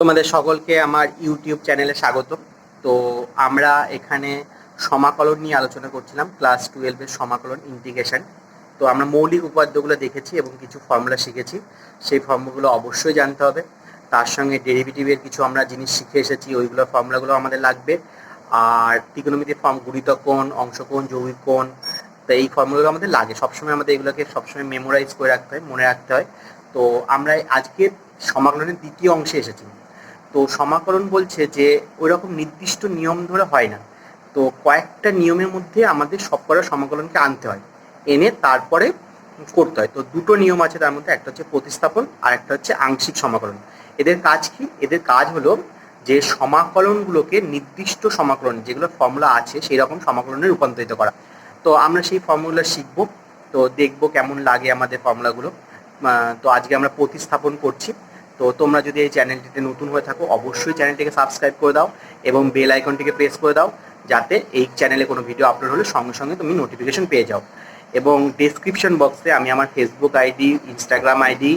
তোমাদের সকলকে আমার ইউটিউব চ্যানেলে স্বাগত। তো আমরা এখানে সমাকলন নিয়ে আলোচনা করছিলাম, ক্লাস 12-এর সমাকলন ইন্টিগ্রেশন। তো আমরা মৌলিক উপাদ্যগুলো দেখেছি এবং কিছু ফর্মুলা শিখেছি। সেই ফর্মুলাগুলো অবশ্যই জানতে হবে। তার সঙ্গে ডেরিভেটিভের কিছু আমরা জিনিস শিখে এসেছি, ওইগুলো ফর্মুলাগুলো আমাদের লাগবে। আর ত্রিকোণমিতির ফর্ম, গুণিত কোণ, অংশকোণ, যৌগিক কোণ, তো এই ফর্মুলাগুলো আমাদের লাগে সবসময়। আমাদের এগুলোকে সবসময় মেমোরাইজ করে রাখতে হয়, মনে রাখতে হয়। তো আমরা আজকের সমাকলনের দ্বিতীয় অংশে এসেছি। তো সমাকলন বলছে যে ওই রকম নির্দিষ্ট নিয়ম ধরে হয় না, তো কয়েকটা নিয়মের মধ্যে আমাদের সবকটা সমাকলনকে আনতে হয়, এনে তারপরে করতে হয়। তো দুটো নিয়ম আছে তার মধ্যে, একটা হচ্ছে প্রতিস্থাপন আর একটা হচ্ছে আংশিক সমাকলন। এদের কাজ কি? এদের কাজ হলো যে সমাকলনগুলোকে নির্দিষ্ট সমাকলন, যেগুলো ফর্মুলা আছে সেই রকম সমাকলনে রূপান্তরিত করা। তো আমরা সেই ফর্মুলা শিখবো, তো দেখবো কেমন লাগে আমাদের ফর্মুলাগুলো। তো আজকে আমরা প্রতিস্থাপন করছি। তো তোমরা যদি এই চ্যানেলটিতে নতুন হয়ে থাকো, অবশ্যই চ্যানেলটিকে সাবস্ক্রাইব করে দাও এবং বেল আইকনটিকে প্রেস করে দাও, যাতে এই চ্যানেলে কোনো ভিডিও আপলোড হলে সঙ্গে সঙ্গে তুমি নোটিফিকেশন পেয়ে যাও। এবং ডেসক্রিপশন বক্সে আমি আমার ফেসবুক আইডি, ইনস্টাগ্রাম আইডি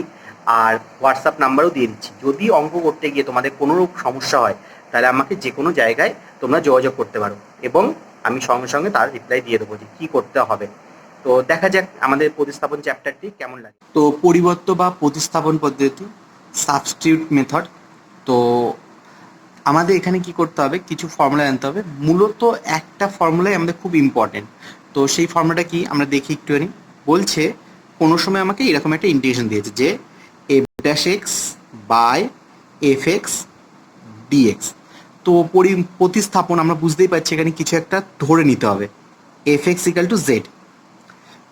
আর হোয়াটসঅ্যাপ নাম্বারও দিয়ে দিচ্ছি। যদি অঙ্ক করতে গিয়ে তোমাদের কোনো সমস্যা হয়, তাহলে আমাকে যে কোনো জায়গায় তোমরা যোগাযোগ করতে পারো এবং আমি সঙ্গে সঙ্গে তার রিপ্লাই দিয়ে দেবো যে কী করতে হবে। তো দেখা যাক আমাদের প্রতিস্থাপন চ্যাপ্টারটি কেমন লাগে। তো পরিবর্ত বা প্রতিস্থাপন পদ্ধতি, সাবস্টিটিউট মেথড। তো আমাদের এখানে কি করতে হবে, কিছু ফর্মুলা আনতে হবে। মূলত একটা ফর্মুলাই আমাদের খুব ইম্পর্টেন্ট। তো সেই ফর্মুলাটা কি আমরা দেখি একটুখানি। বলছে কোনো সময় আমাকে এরকম একটা ইন্টিগ্রেশন দিয়েছে যে f dash x by f x dx. তো প্রতিস্থাপন আমরা বুঝতেই পারছি, এখানে কিছু একটা ধরে নিতে হবে। F x equal to z,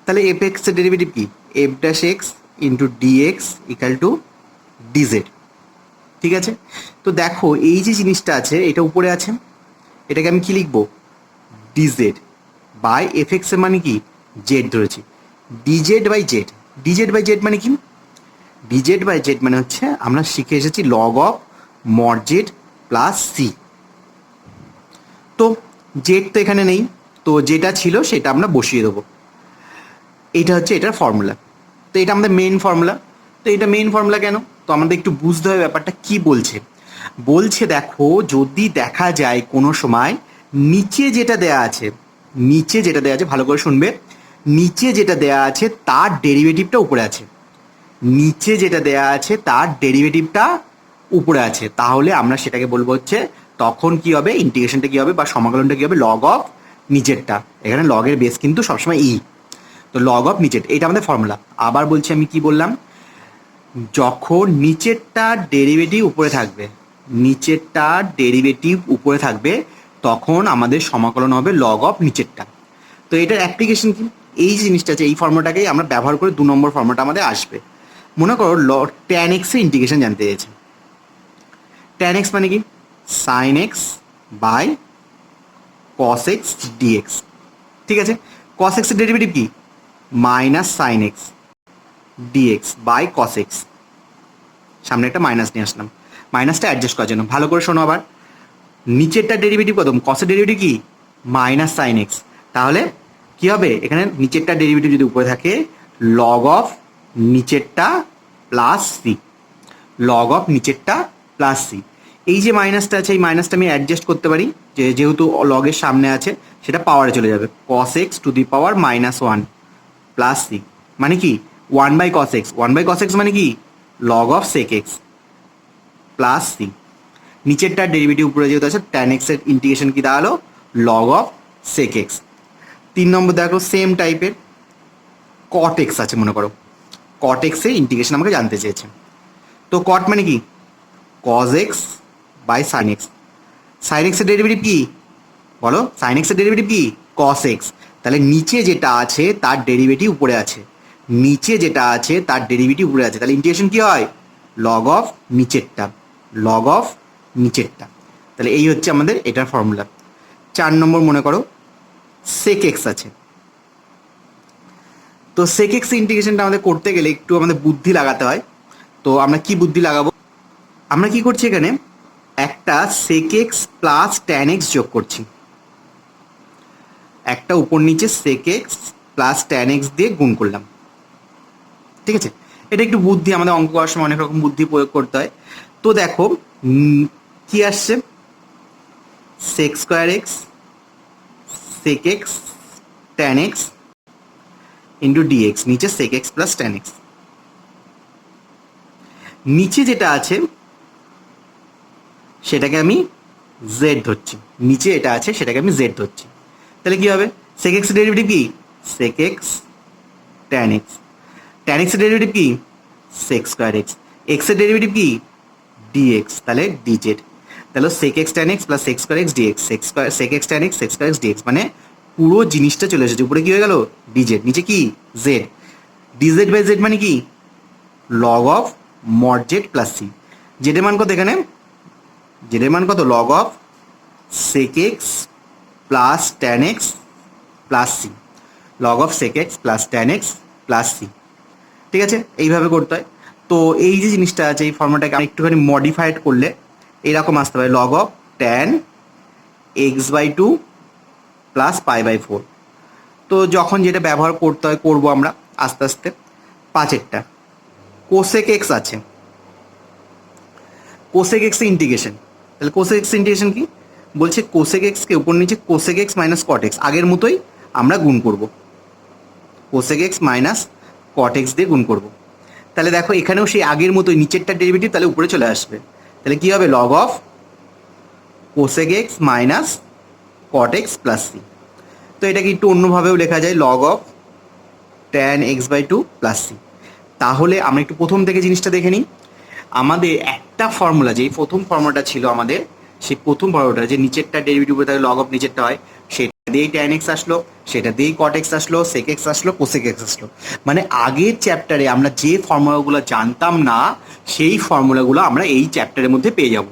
তাহলে এফ এক্সের ডেরিভেটিভ কি? F dash x into dx equal to dz. ঠিক আছে, তো দেখো এই যে জিনিসটা আছে এটা উপরে আছে, এটাকে আমি কি লিখবো? ডিজেড বাই এফ এক্স এর মানে কি? জেড ধরেছি। Dz by z, dz by z মানে কি? ডিজেড বাই জেড মানে হচ্ছে আমরা শিখে এসেছি log of mod z plus c. তো জেড তো এখানে নেই, তো যেটা ছিল সেটা আমরা বসিয়ে দেবো। এইটা হচ্ছে এটার ফর্মুলা। তো এটা আমাদের মেইন ফর্মুলা। তো এটা মেইন ফর্মুলা কেন? তো আমাদের একটু বুঝতে হবে ব্যাপারটা কি বলছে। বলছে দেখো, যদি দেখা যায় কোনো সময় নিচে যেটা দেয়া আছে, নিচে যেটা দেয়া আছে ভালো করে শুনবে, নিচে যেটা দেয়া আছে তার ডেরিভেটিভটা উপরে আছে, নিচে যেটা দেয়া আছে তার ডেরিভেটিভটা উপরে আছে, তাহলে আমরা সেটাকে বলবো হচ্ছে, তখন কি হবে, ইন্টিগ্রেশনটা কি হবে বা সমাকলনটা কি হবে? লগ অফ নিচেরটা। এখানে লগের বেস কিন্তু সবসময় ই, তো লগ অফ নিচের, এটা আমাদের ফর্মুলা। আবার বলছি, আমি কি বললাম? যখন নিচেরটার ডেরিভেটিভ উপরে থাকবে, নিচেরটার ডেরিভেটিভ উপরে থাকবে, তখন আমাদের সমাকলন হবে লগ অফ নিচেরটা। তো এটার অ্যাপ্লিকেশন কি? এই যে জিনিসটা আছে, এই ফর্মুলাটাকেই আমরা ব্যবহার করে 2 নম্বর ফর্মুলাটা আমাদের আসবে। মনে করো ট্যান এক্সের ইন্টিগ্রেশন জানতে চেয়েছে। ট্যান এক্স মানে কি? Sine x by cos x dx. ঠিক আছে, কস এক্সের ডেরিভেটিভ কি? Minus sine x dx by cos x. সামনে একটা মাইনাস নিয়ে আসলাম, মাইনাসটা অ্যাডজাস্ট করার জন্য। ভালো করে শোনো আবার, নিচেরটা ডেরিভেটিভ কত? কসের ডেরিভেটিভ কি? Minus sine x. তাহলে কি হবে? এখানে নিচেরটা ডেরিভেটিভ যদি উপরে থাকে, লগ অফ নিচেরটা প্লাস সি, লগ অফ নিচেরটা প্লাস সি। এই যে মাইনাসটা আছে, এই মাইনাসটা আমি অ্যাডজাস্ট করতে পারি, যেহেতু লগের সামনে আছে সেটা পাওয়ারে চলে যাবে। Cos x to the power -1 plus c মানে কি? 1 by cos x, 1 by cos x মানে কি? Log of sec x plus c. নিচেরটার ডেরিভেটিভ উপরে যেহেতু আছে, ট্যান এক্স এর ইন্টিগ্রেশন কি দাঁড়ালো? Log of sec x. 3 নম্বর দেখো, সেম টাইপের কট এক্স আছে মনে করো, কট এক্স এর ইন্টিগ্রেশন আমাকে জানতে চেয়েছে। তো কট মানে কি? Cos x by sine x. Sine এক্সের ডেরিভেটিভ কি বলো? সাইন এক্সের ডেরিভেটিভ কি? Cos x. তাহলে নিচে যেটা আছে তার ডেরিভেটিভ উপরে আছে, নিচে যেটা আছে তার ডেরিভেটিভ উপরে আছে, তাহলে ইন্টিগ্রেশন কি হয়? লগ অফ নিচেরটা, লগ অফ নিচেরটা। তাহলে এই হচ্ছে আমাদের এটার ফর্মুলা। 4 নম্বর মনে করো সেক এক্স আছে। তো সেক এক্স ইন্টিগ্রেশনটা আমাদের করতে গেলে একটু আমাদের বুদ্ধি লাগাতে হয়। তো আমরা কি বুদ্ধি লাগাবো? আমরা কি করছি, এখানে একটা sec x plus tan x যোগ করছি, একটা উপর নিচে sec x plus tan x দিয়ে গুণ করলাম। ঠিক আছে, এটা একটু বুদ্ধি, আমাদের অঙ্ক করার সময় অনেক রকম বুদ্ধি প্রয়োগ করতে হয়। তো দেখো কি আসছে, sec square x sec x tan x into dx, নিচে sec x plus tan x. নিচে যেটা আছে সেটাকে আমি জেড ধরছি, নিচে এটা আছে সেটাকে আমি জেড ধরছি। তাহলে কি হবে, সেক এক্স ডেরিভেটিভ কি, sec x tan x, tan এক্সের ডেরিভেটিভ কি, সেক স্কোয়ার এক্স, এক্সের ডেরিভেটিভ কি, ডিএক্স, তাহলে ডিজেড। তাহলে sec x tan x plus sec square x dx, sec x tan x sec square x dx, মানে পুরো জিনিসটা চলে এসেছে। উপরে কি হয়ে গেল, ডিজেড, নিচে কি, জেড। ডিজেড বাই জেড মানে কি, log of mod z plus c. জেডের মান কত এখানে, জেডের মান কত, log of sec x plus tan x plus c, log of sec x plus tan x plus c. ঠিক আছে, এইভাবে করতে হয়। তো এই যে জিনিসটা আছে, এই ফর্মুলাটাকে আমি একটুখানি মডিফাইড করলে এইরকম আসতে পারে, log of tan x by two plus pi by four. তো যখন যেটা ব্যবহার করতে হয় করবো আমরা আস্তে আস্তে। পাঁচেরটা কোসেক এক্স আছে, কোসেক এক্স ইন্টিগ্রেশন, তাহলে কোসেক এক্স ইন্টিগ্রেশন কি বলছে, কোসেক এক্সকে উপর নিচে cosec x minus cot x আগের মতোই আমরা গুণ করব, cosec x minus cot x দিয়ে গুণ করব। তাহলে দেখো এখানেও সেই আগের মতোই নিচেরটা ডেরিভেটিভ তাহলে উপরে চলে আসবে। তাহলে কি হবে, log of cosec x minus cot x plus c. তো এটাকে একটু অন্যভাবেও লেখা যায়, log of tan x by two plus c. তাহলে আমরা একটু প্রথম থেকে জিনিসটা দেখে নিই। আমাদের একটা ফর্মুলা, যেই প্রথম ফর্মুলাটা ছিল আমাদের, সেই প্রথম ফর্মুলাটা যে নিচেরটা ডেরিভেটিভ তাহলে লগ অফ নিচেরটা হয়, সেটা দিয়েই ট্যান এক্স আসলো, সেটা দিয়েই কট এক্স আসলো, সেক এক্স আসলো, কোসেক এক্স আসলো। মানে আগের চ্যাপ্টারে আমরা যে ফর্মুলাগুলো জানতাম না সেই ফর্মুলাগুলো আমরা এই চ্যাপ্টারের মধ্যে পেয়ে যাব।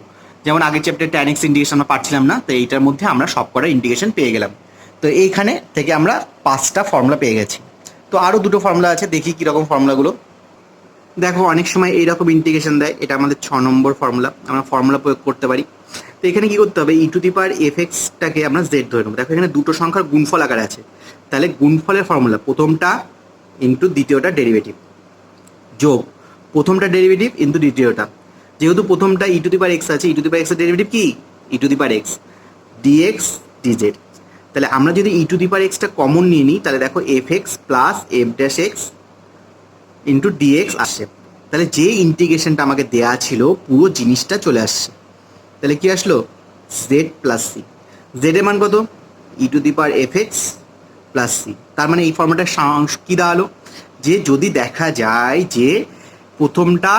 যেমন আগের চ্যাপ্টারে ট্যান এক্স ইন্টিগ্রেশন আমরা পাচ্ছিলাম না, তো এইটার মধ্যে আমরা সব কটা ইন্টিগ্রেশন পেয়ে গেলাম। তো এইখানে থেকে আমরা 5টা ফর্মুলা পেয়ে গেছি। তো আরও 2টো ফর্মুলা আছে, দেখি কীরকম ফর্মুলাগুলো। দেখো অনেক সময় এইরকম ইন্টিগ্রেশন দেয়, এটা আমাদের 6 নম্বর ফর্মুলা, আমরা ফর্মুলা প্রয়োগ করতে পারি। তো এখানে কি করতে হবে, ই টু দি পাওয়ার এফ এক্সটাকে আমরা জেড ধরে নেবো। দেখো এখানে দুটো সংখ্যার গুণফল আকারে আছে, তাহলে গুণফলের ফর্মুলা প্রথমটা ইন্টু দ্বিতীয়টা ডেরিভেটিভ, যোগ প্রথমটা ডেরিভেটিভ ইন্টু দ্বিতীয়টা। যেহেতু প্রথমটা ই টু দি পাওয়ার এক্স আছে, ই টু দি পাওয়ার এক্সের ডেরিভেটিভ কি, e to the power x dx dz. তাহলে আমরা যদি ই টু দি পাওয়ার এক্সটা কমন নিয়ে নিই, তাহলে দেখো f x plus f dash x into dx আসছে। তাহলে যে ইন্টিগ্রেশনটা আমাকে দেয়া ছিল পুরো জিনিসটা চলে আসছে। তাহলে কি আসলো, জেড প্লাস সি। জেড এর মান কত, e to the power f x plus c. তার মানে এই ফর্মুলাটার কী দাঁড়ালো, যে যদি দেখা যায় যে প্রথমটা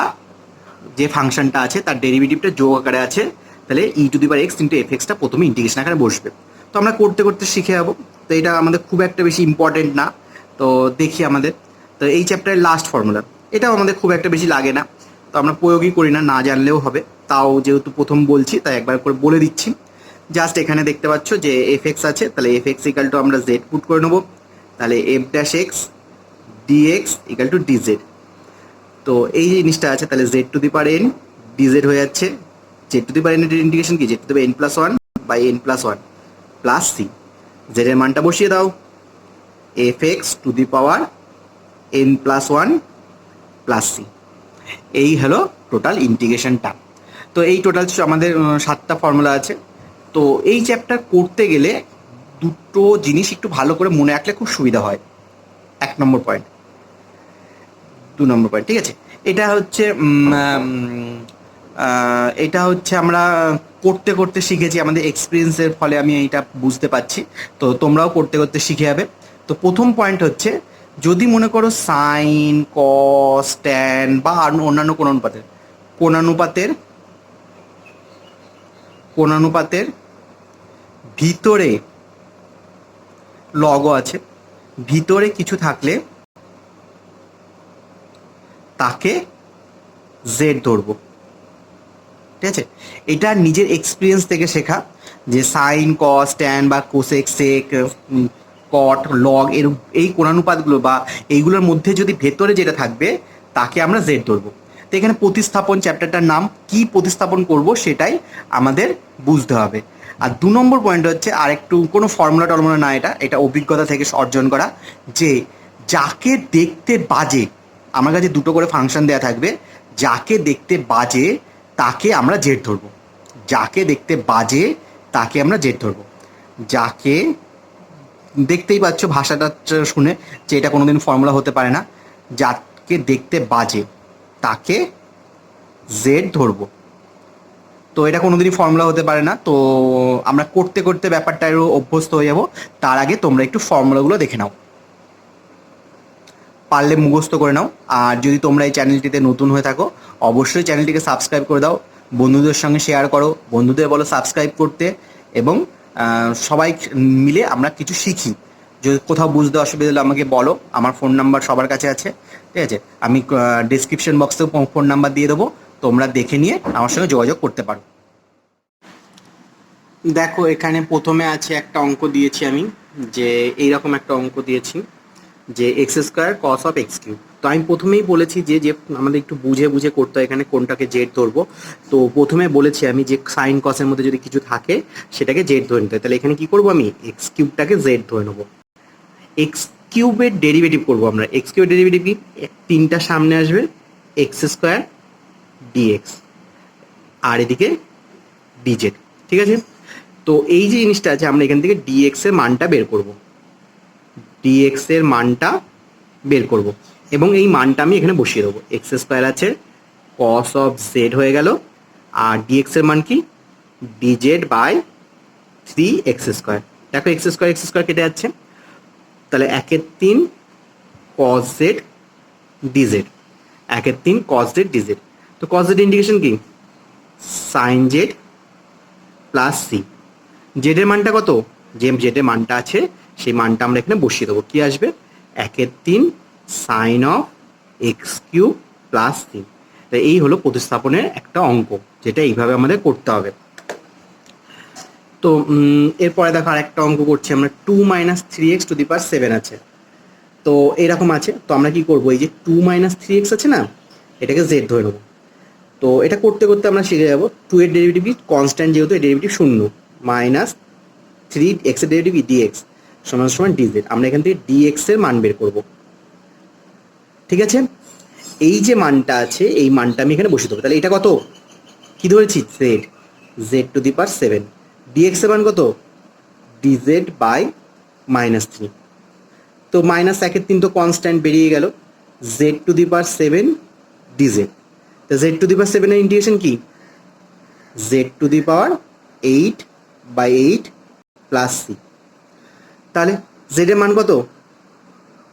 যে ফাংশনটা আছে তার ডেরিভেটিভটা যোগ আকারে আছে, তাহলে e to the power x into f এক্সটা প্রথমে ইন্টিগ্রেশন আকারে বসবে। তো আমরা করতে করতে শিখে যাবো, তো এটা আমাদের খুব একটা বেশি ইম্পর্টেন্ট না। তো দেখি আমাদের, তো এই চ্যাপ্টারের লাস্ট ফর্মুলা, এটাও আমাদের খুব একটা বেশি লাগে না, তো আমরা প্রয়োগই করি না, না জানলেও হবে। তাও যেহেতু প্রথম বলছি তাই একবার করে বলে দিচ্ছি। জাস্ট এখানে দেখতে পাচ্ছ যে এফ এক্স আছে, তাহলে এফ এক্স ইকাল টু আমরা জেড পুট করে নেবো, তাহলে f dash x dx equal to dz. তো এই জিনিসটা আছে, তাহলে z to the power n dz হয়ে যাচ্ছে। Z to the power n এর ইন্টিগ্রেশন কি, z to the power n plus one by n plus one plus c. Z এর মানটা বসিয়ে দাও, f x to the power n plus one plus c. এই হলো টোটাল ইন্টিগ্রেশনটা। তো এই টোটাল আমাদের 7টা ফর্মুলা আছে। তো এই চ্যাপ্টার করতে গেলে দুটো জিনিস একটু ভালো করে মনে রাখলে খুব সুবিধা হয়। 1 নম্বর পয়েন্ট, 2 নম্বর পয়েন্ট, ঠিক আছে। এটা হচ্ছে আমরা করতে করতে শিখেছি, আমাদের এক্সপিরিয়েন্সের ফলে আমি এইটা বুঝতে পারছি। তো তোমরাও করতে করতে শিখে যাবে। তো প্রথম পয়েন্ট হচ্ছে, যদি মনে করো সাইন কস ট্যান বা অন্যান্য কোণানুপাতের ভিতরে লগও আছে, ভিতরে কিছু থাকলে তাকে জেড ধরবো, ঠিক আছে। এটা নিজের এক্সপিরিয়েন্স থেকে শেখা, যে সাইন কস ট্যান বা কোসেক সেক কট লগ এই কোণানুপাতগুলো বা এইগুলোর মধ্যে যদি ভেতরে যেটা থাকবে তাকে আমরা জেড ধরবো। তো এখানে প্রতিস্থাপন চ্যাপ্টারটার নাম, কি প্রতিস্থাপন করব সেটাই আমাদের বুঝতে হবে। আর 2 নম্বর পয়েন্ট হচ্ছে, আর একটু কোনো ফর্মুলা টর্মুলা না, এটা অভিজ্ঞতা থেকে অর্জন করা, যে যাকে দেখতে বাজে, আমার কাছে দুটো করে ফাংশন দেওয়া থাকবে, যাকে দেখতে বাজে তাকে আমরা জেড ধরবো। যাকে দেখতে বাজে তাকে আমরা জেড ধরবো। যাকে দেখতেই পাচ্ছ ভাষাটা শুনে যে এটা কোনোদিন ফর্মুলা হতে পারে না। যাকে দেখতে বাজে তাকে জেড ধরবো। তো এটা কোনোদিনই ফর্মুলা হতে পারে না। তো আমরা করতে করতে ব্যাপারটা আরও অভ্যস্ত হয়ে যাব। তার আগে তোমরা একটু ফর্মুলাগুলো দেখে নাও, পারলে মুখস্থ করে নাও। আর যদি তোমরা এই চ্যানেলটিতে নতুন হয়ে থাকো অবশ্যই চ্যানেলটিকে সাবস্ক্রাইব করে দাও, বন্ধুদের সঙ্গে শেয়ার করো, বন্ধুদের বলো সাবস্ক্রাইব করতে, এবং সবাই মিলে আমরা কিছু শিখি। যদি কোথাও বুঝতে অসুবিধা হলে আমাকে বলো, আমার ফোন নাম্বার সবার কাছে আছে, ঠিক আছে? আমি ডিসক্রিপশন বক্সেও ফোন নাম্বার দিয়ে দেবো, তোমরা দেখে নিয়ে আমার সঙ্গে যোগাযোগ করতে পারো। দেখো এখানে প্রথমে আছে একটা অঙ্ক দিয়েছি আমি, যে এইরকম একটা অঙ্ক দিয়েছি যে x square cos of x cube. তো আমি প্রথমেই বলেছি যে যে আমাদের একটু বুঝে বুঝে করতে হয় এখানে কোনটাকে জেড ধরবো। তো প্রথমে বলেছি আমি যে সাইন কসের মধ্যে যদি কিছু থাকে সেটাকে জেড ধরে নিতে হয়। তাহলে এখানে কি করবো, আমি এক্স কিউবটাকে জেড ধরে নেবো। এক্স কিউবের ডেরিভেটিভ করবো আমরা। এক্স কিউবের ডেরিভেটিভ কি, তিনটা সামনে আসবে, এক্স স্কোয়ার ডিএক্স, আর এদিকে ডিজেড, ঠিক আছে? তো এই যে জিনিসটা আছে আমরা এখান থেকে ডিএক্স এর মানটা বের করব, ডিএক্স এর মানটা বের করব, এবং এই মানটা আমি এখানে বসিয়ে দেবো। এক্স স্কোয়ার আছে, কস অফ জেড হয়ে গেল, আর ডিএক্স এর মান কি, ডিজেড বাই 3x স্কোয়ার। দেখো এক্স স্কোয়ার কেটে যাচ্ছে, তাহলে 1/3 কস জেড ডিজেড, 1/3 কস জেড ডিজেড। তো কস জেড ইন্ডিকেশন কি, সাইন জেড প্লাস সি। জেডের মানটা কত, যে জেডের মানটা আছে সেই মানটা আমরা এখানে বসিয়ে দেবো। কি আসবে, 1/3 sine of x cube plus c. এই হলো প্রতিস্থাপনের একটা অঙ্ক, যেটা এইভাবে আমাদের করতে হবে। তো এরপরে দেখো আরেকটা অঙ্ক করছি আমরা, 2 - 3x টু দি পাওয়ার 7 আছে। তো এরকম আছে, তো আমরা কি করবো, এই যে 2 - 3x আছে না, এটাকে জেড ধরে নেবো। তো এটা করতে করতে আমরা শিখে যাবো 2 এর ডেরিভেটিভ কনস্ট্যান্ট, যেহেতু এর ডেরিভেটিভ শূন্য, -3x এর ডেরিভেটিভ ডিএক্স সমান সমান ডিজেড। আমরা এখান থেকে ডিএক্স এর মান বের করব, ঠিক আছে? এই যে মানটা আছে এই মানটা আমি এখানে বসিয়ে দেবো। তাহলে এটা কত, কি ধরেছি, z, z to the power 7। Dx এর মান কত, ডিজেড বাই -3। তো -1/3 তো কনস্ট্যান্ট বেরিয়ে গেল, z to the power 7 dz. তো জেড টু দি পাওয়ার 7 এর ইন্টিগ্রেশন কি, z to the power 8/8 plus c. তাহলে জেড এর মান কত,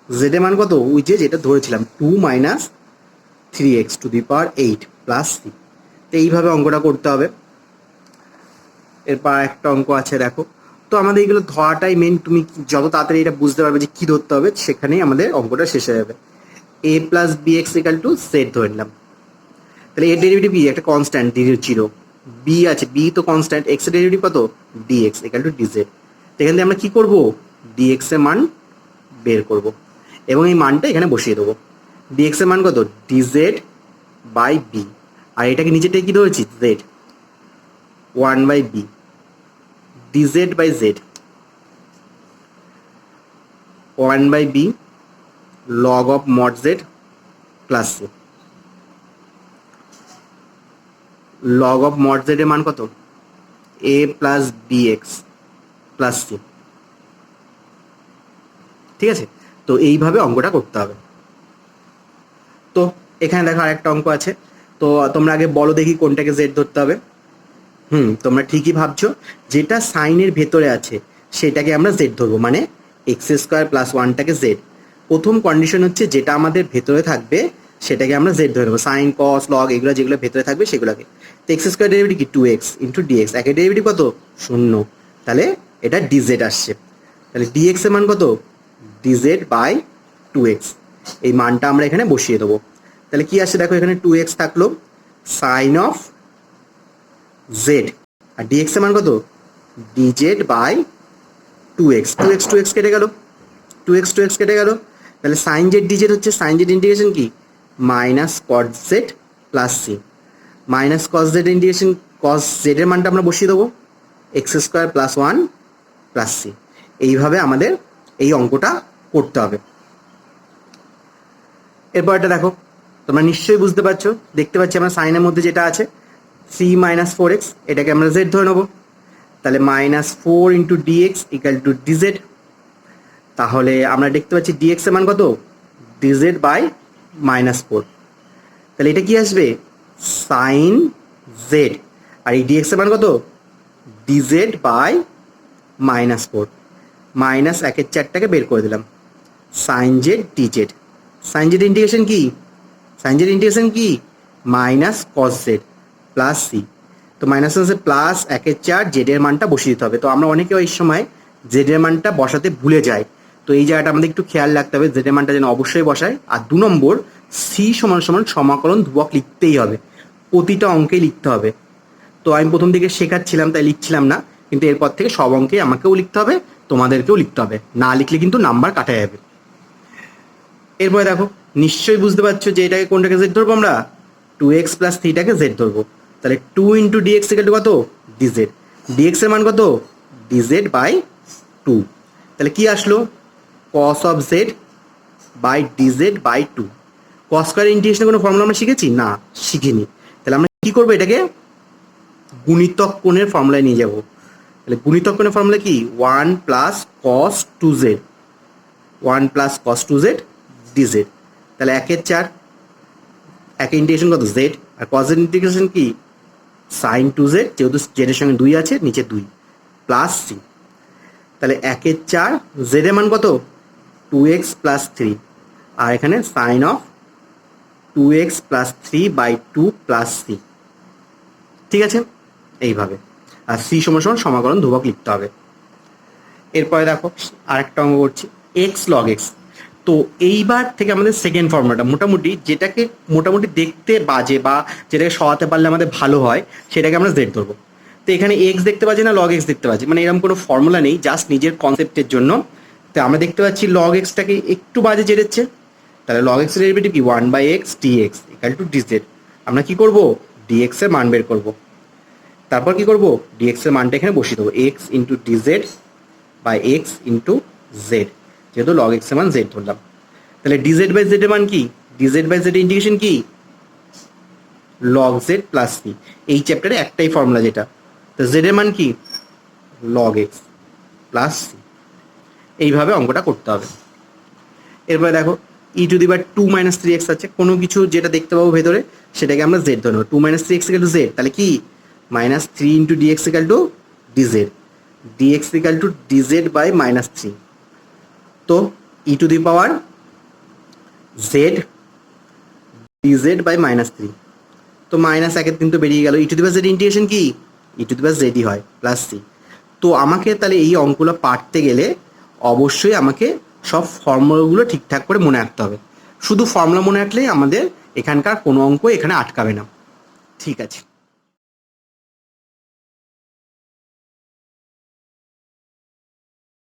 জেড এর মান কত, ওই যে যেটা ধরেছিলাম 2 - 3x to the power 8 plus c. তো এইভাবে অঙ্কটা করতে হবে। এরপর একটা অঙ্ক আছে দেখো। তো আমাদের এগুলো ধরাটাই মেন, তুমি যত তাড়াতাড়ি এটা বুঝতে পারবে যে কী ধরতে হবে সেখানেই আমাদের অঙ্কটা শেষ হয়ে যাবে। a plus bx equal to Z ধরে নিলাম। তাহলে এর ডেরিভেটিভ কি, একটা কনস্ট্যান্ট 0, b আছে, b তো কনস্ট্যান্ট, x এর ডেরিভেটিভ কত, dx ইকাল টু dz। এখান থেকে আমরা কি করব, dx এর মান বের করব, এবং এই মানটা এখানে বসিয়ে দেবো। dx এর মান কত, dz বাই b, আর এটাকে নিচেটাই কি ধরেছি, z, 1/b, dz by z, 1/b log of mod z plus c। log of mod z এর মান কত, a plus bx plus c, ঠিক আছে? তো এইভাবে অঙ্কটা করতে হবে। তো এখানে দেখো আরেকটা অঙ্ক আছে। তো তোমরা আগে বলো দেখি কোনটাকে জেড ধরতে হবে। তোমরা ঠিকই ভাবছো, যেটা সাইনের ভেতরে আছে সেটাকে আমরা জেড ধরবো, মানে এক্স স্কোয়ার প্লাস 1টাকে জেড। প্রথম কন্ডিশন হচ্ছে যেটা আমাদের ভেতরে থাকবে সেটাকে আমরা জেড ধরে নেবো, সাইন কস লগ এগুলো যেগুলো ভেতরে থাকবে সেগুলোকে। তো এক্স স্কোয়ার ডেরিভেটিভ কি, 2x ইন্টু ডিএক্স, একের ডেরিভেটিভ কত, 0, তাহলে এটা ডিজেড আসছে। তাহলে ডিএক্স এর মান কত, ডিজেড বাই 2x, এই মানটা আমরা এখানে বসিয়ে দেবো। তাহলে কি আসছে দেখো, এখানে 2x থাকলো, সাইন অফ জেড, আর ডিএক্স এর মান কত, ডিজেড বাই 2x, 2x কেটে গেল, 2x কেটে গেল। তাহলে সাইন জেড ডিজেড হচ্ছে, সাইন জেড ইন্টিগ্রেশন কি, minus cot z plus c, minus cos z integration, cos z এর মানটা আমরা বসিয়ে দেবো, x square plus 1 plus c. এইভাবে আমাদের এই অঙ্কটা করতে হবে। এরপর এটা দেখো, তোমরা নিশ্চয়ই বুঝতে পারছো, দেখতে পাচ্ছি আমরা সাইনের মধ্যে যেটা আছে থ্রি মাইনাস ফোর এক্স, এটাকে আমরা জেড ধরে নেবো। তাহলে minus four into dx equal to dz. তাহলে আমরা দেখতে পাচ্ছি ডিএক্স এর মান কত, ডিজেড বাই মাইনাস ফোর। তাহলে এটা কি আসবে, সাইন জেড। আর এই ডিএক্স এর মান কত, dz by minus four. Minus একের চারটাকে বের করে দিলাম, sine z dz. Sine z integration কি, সাইন জেড ইন্টিগ্রেশন কি, minus cos z plus c. তো মাইনাস আছে প্লাস একের চার, জেডের মানটা বসিয়ে দিতে হবে। তো আমরা অনেকে ওই সময় জেডের মানটা বসাতে ভুলে যাই, তো এই জায়গাটা আমাদের একটু খেয়াল রাখতে হবে, জেডের মানটা যেন অবশ্যই বসায়। আর 2 নম্বর, সি সমান সমান সমাকলন ধ্রুবক লিখতেই হবে, প্রতিটা অঙ্কেই লিখতে হবে। তো আমি প্রথম দিকে শেখাচ্ছিলাম তাই লিখছিলাম না, কিন্তু এরপর থেকে সব অঙ্কে আমাকেও লিখতে হবে, তোমাদেরকেও লিখতে হবে, না লিখলে কিন্তু নাম্বার কাটা যাবে। এরপরে দেখো, নিশ্চয়ই বুঝতে পারছো যে এটাকে কোনটাকে জেড ধরবো আমরা, 2x প্লাস থ্রিটাকে জেড ধরবো। তাহলে 2 ইন্টু ডিএক্স ইকুয়াল টু কত, ডিজেড। ডিএক্স এর মান কত, ডিজেড বাই 2। তাহলে কি আসলো, cos of z by dz by 2। Cos square ইন্টিগ্রেশনের কোনো ফর্মুলা আমরা শিখেছি না, শিখিনি। তাহলে আমরা কি করবো, এটাকে গুণিতক কোণের ফর্মুলায় নিয়ে যাব। তাহলে গুণিতক কোণের ফর্মুলা কি, 1 plus cos 2z, 1 plus cos 2z DZ. তাহলে একের চার, একের ইন্টিগ্রেশন কত জেড, আর কসের ইন্টিগ্রেশন কি সাইন 2z, যেহেতু জেডের সঙ্গে 2 আছে নিচে 2 প্লাস সি। তাহলে একের চার, জেড এর মান কত 2x প্লাস 3, আর এখানে sine of 2x plus 3 by 2 plus c. ঠিক আছে, এইভাবে। আর সি সমান সমান সমাকলন ধ্রুবক লিখতে হবে। এরপরে দেখো আরেকটা অঙ্ক করছি, এক্স লগ এক্স। তো এইবার থেকে আমাদের সেকেন্ড ফর্মুলাটা, মোটামুটি যেটাকে মোটামুটি দেখতে বাজে বা যেটাকে সরাতে পারলে আমাদের ভালো হয়, সেটাকে আমরা জেড ধরবো। তো এখানে এক্স দেখতে পাচ্ছি না লগ এক্স দেখতে পাচ্ছি, মানে এরকম কোনো ফর্মুলা নেই, জাস্ট নিজের কনসেপ্টের জন্য। তো আমরা দেখতে পাচ্ছি লগ এক্সটাকে একটু বাজে জেডেচ্ছে, তাহলে লগ এক্সের ডেরিভেটিভ কি 1 by x dx equal to dz. আমরা কি করব, ডিএক্স এর মান বের করব। তারপর কি করব, ডিএক্স এর মানটা এখানে বসিয়ে দেবো, x into dz by x into z, যেহেতু লগ এক্স এর মান জেড ধরলাম। তাহলে ডিজেড বাই জেড এর মান কি, ডিজেড বাই জেড ইন্টিগ্রেশন কি লগ জেড প্লাস সি। এই চ্যাপ্টারে একটাই ফর্মুলা যেটা, তো জেড এর মান কি লগ এক্স প্লাস সি। এইভাবে অঙ্কটা করতে হবে। এরপরে দেখো ই to the power 2 minus 3x আছে, কোনো কিছু যেটা দেখতে পাবো ভেতরে সেটাকে আমরা জেড ধরে নেবো। 2 minus 3x equal to z, তাহলে কি minus 3 into dx equal to dz, dx equal to dz by minus 3। তো e to the power z dz by minus 3, তো মাইনাস একের 3 তো বেরিয়ে গেল। E to the power z integration কি, e to the পাওয়ার জেডই হয় প্লাস সি। তো আমাকে তাহলে এই অঙ্কগুলো পারতে গেলে অবশ্যই আমাকে সব ফর্মুলাগুলো ঠিকঠাক করে মনে রাখতে হবে। শুধু ফর্মুলা মনে রাখলেই আমাদের এখানকার কোনো অঙ্ক এখানে আটকাবে না। ঠিক আছে।